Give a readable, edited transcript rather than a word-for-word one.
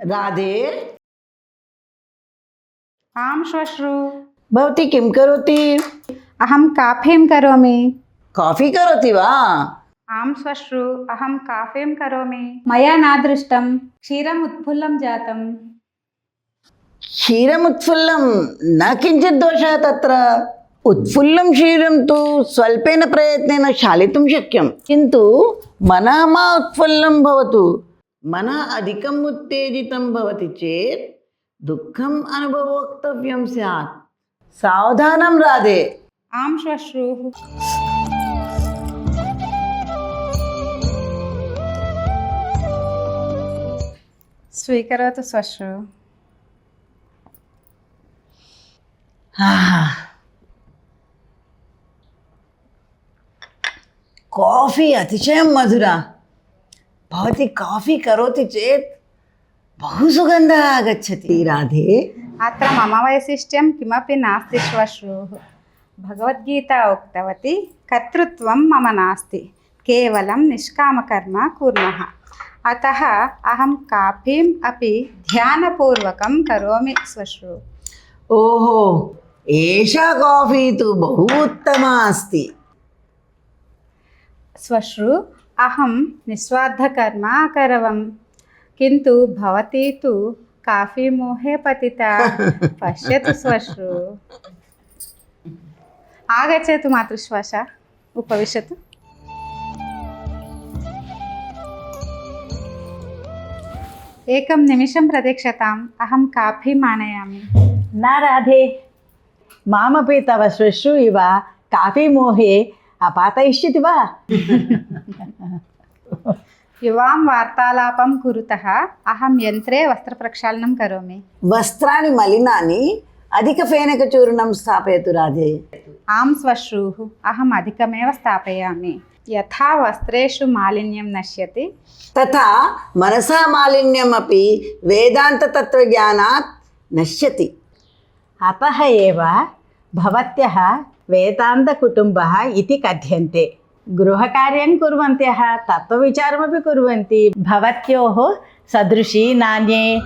राधे। आं श्वश्रु। भवती किं करोति? अहं काफीं करोमि। काफ़ी करोति वा? आं श्वश्रु, अहं काफीं करोमि। मया न दृष्टं क्षीरम् उत्फुल्लं जातम्। क्षीरमुत्फुल्लं न किञ्चित् दोषः तत्र। उत्फुल्लं क्षीरं तु स्वल्पेन प्रयत्नेन क्षालितुं शक्यं, किन्तु मनः मा उत्फुल्लं भवतु। मनः अधिकम् उत्तेजितं भवति चेत् दुःखम् अनुभवोक्तव्यं स्यात्। सावधानं राधे। आं श्वश्रु। स्वीकरोतु श्वश्रु। काफ़ी अतिशयं मधुरा। भवती काफ़ी करोति चेत् बहु सुगन्धः आगच्छति राधे। अत्र मम वैशिष्ट्यं किमपि नास्ति श्वश्रुः। भगवद्गीता उक्तवती कर्तृत्वं मम नास्ति, केवलं निष्कामकर्म कुर्मः। अतः अहं काफीम् अपि ध्यानपूर्वकं करोमि श्वश्रु। ओहो, एषा काफ़ी तु बहु उत्तमा अस्ति। श्वश्रु, अहं निस्वार्थकर्म अकरवं, किन्तु भवती तु काफी मोहे पतिता। पश्यतु श्वश्रु। आगच्छतु मातृश्वास, उपविशतु। एकं निमिषं प्रतीक्षताम्, अहं काफीम् आनयामि। न राधे, मामपि तव श्वश्रु इव काफी मोहे अपातयिष्यति वा? युवां वार्तालापं कुरुतः अहं यन्त्रे वस्त्रप्रक्षालनं करोमि। वस्त्राणि मलिनानि, अधिकफेनकचूर्णं स्थापयतु राधे। आं श्वश्रूः, अहम् अधिकमेव स्थापयामि। यथा वस्त्रेषु मालिन्यं नश्यति तथा मनसा मालिन्यमपि वेदान्ततत्त्वज्ञानात् नश्यति। अतः एव भवत्यः वेदान्तकुटुम्बः इति कथ्यन्ते। गृहकार्यं कुर्वन्त्यः तत्त्वविचारमपि कुर्वन्ति। भवत्योः सदृशी नान्ये।